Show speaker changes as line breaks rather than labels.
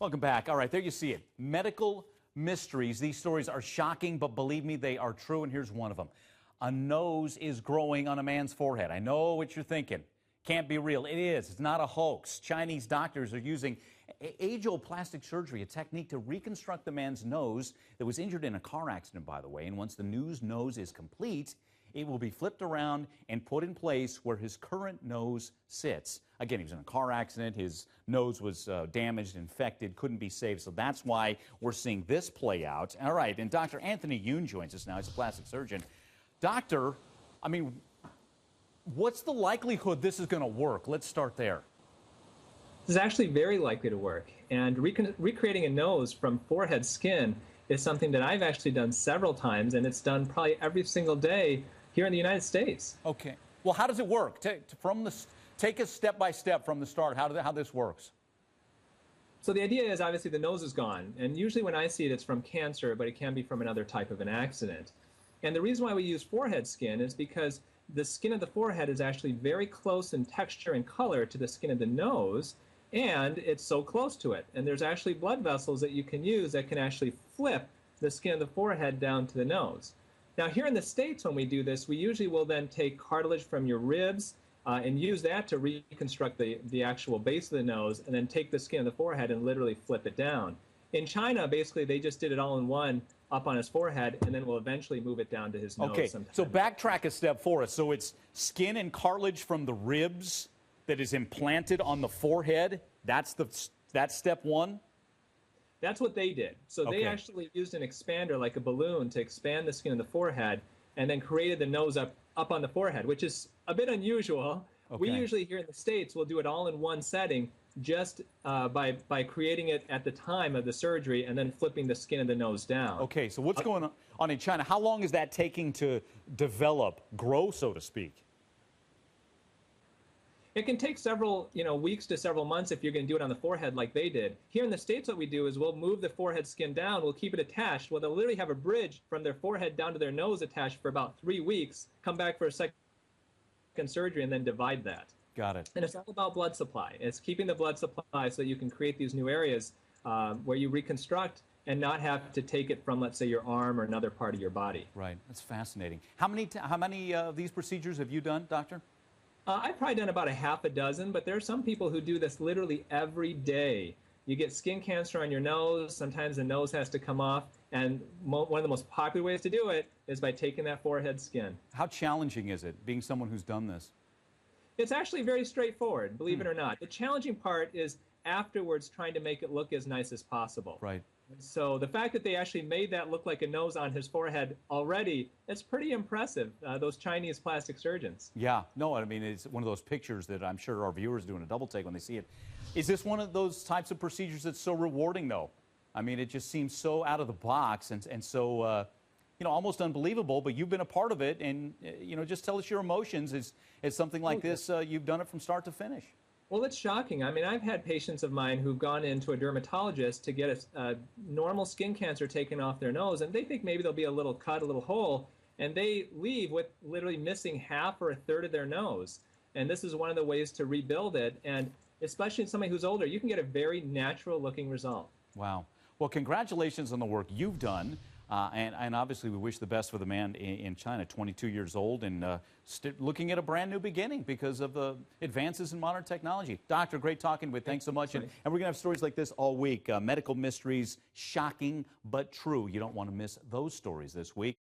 Welcome back. All right, there you see it. Medical mysteries. These stories are shocking, but believe me, they are true, and here's one of them. A nose is growing on a man's forehead. I know what you're thinking. Can't be real. It is. It's not a hoax. Chinese doctors are using age-old plastic surgery, a technique to reconstruct the man's nose that was injured in a car accident, by the way. And once the new nose is complete, it will be flipped around and put in place where his current nose sits. Again, he was in a car accident. His nose was damaged, infected, couldn't be saved. So that's why we're seeing this play out. All right, and Dr. Anthony Yoon joins us now. He's a plastic surgeon. Doctor, I mean, what's the likelihood this is going to work? Let's start there.
This is actually very likely to work. And recreating a nose from forehead skin is something that I've actually done several times, and it's done probably every single day here in the United States.
Okay. Well, how does it work? Take us step by step from the start, how this works.
So the idea is obviously the nose is gone, and usually when I see it, it's from cancer, but it can be from another type of an accident. And the reason why we use forehead skin is because the skin of the forehead is actually very close in texture and color to the skin of the nose, and it's so close to it. And there's actually blood vessels that you can use that can actually flip the skin of the forehead down to the nose. Now here in the States, when we do this, we usually will then take cartilage from your ribs and use that to reconstruct the actual base of the nose, and then take the skin of the forehead and literally flip it down. In China, basically, they just did it all in one up on his forehead, and then we'll eventually move it down to his nose.
Okay,
sometime.
so backtrack a step for us. So it's skin and cartilage from the ribs that is implanted on the forehead. That's step one?
That's what they did. So they actually used an expander like a balloon to expand the skin of the forehead, and then created the nose up on the forehead, which is a bit unusual. Okay. We usually here in the States will do it all in one setting, just by creating it at the time of the surgery and then flipping the skin of the nose down.
Okay, so what's going on in China? How long is that taking to develop, grow, so to speak?
It can take several weeks to several months if you're going to do it on the forehead like they did. Here in the States, what we do is we'll move the forehead skin down, we'll keep it attached. Well, they'll literally have a bridge from their forehead down to their nose attached for about 3 weeks, come back for a second surgery, and then divide that.
Got it.
And it's all about blood supply. It's keeping the blood supply so that you can create these new areas where you reconstruct and not have to take it from, let's say, your arm or another part of your body.
Right. That's fascinating. How many of these procedures have you done, doctor?
I've probably done about a half a dozen, but there are some people who do this literally every day. You get skin cancer on your nose. Sometimes the nose has to come off. And one of the most popular ways to do it is by taking that forehead skin.
How challenging is it, being someone who's done this?
It's actually very straightforward, believe it or not. The challenging part is afterwards trying to make it look as nice as possible.
Right.
So the fact that they actually made that look like a nose on his forehead already, it's pretty impressive, those Chinese plastic surgeons.
Yeah. No, I mean, it's one of those pictures that I'm sure our viewers do in a double take when they see it. Is this one of those types of procedures that's so rewarding, though? I mean, it just seems so out of the box and so, almost unbelievable, but you've been a part of it, and, just tell us your emotions. Is something like this, you've done it from start to finish?
Well, it's shocking. I mean, I've had patients of mine who've gone into a dermatologist to get a normal skin cancer taken off their nose, and they think maybe there'll be a little cut, a little hole, and they leave with literally missing half or a third of their nose. And this is one of the ways to rebuild it, and especially in somebody who's older, you can get a very natural-looking result.
Wow. Well, congratulations on the work you've done. And obviously, we wish the best for the man in China, 22 years old, and looking at a brand new beginning because of the advances in modern technology. Doctor, great talking with you. Thanks so much. And we're going to have stories like this all week. Medical mysteries, shocking but true. You don't want to miss those stories this week.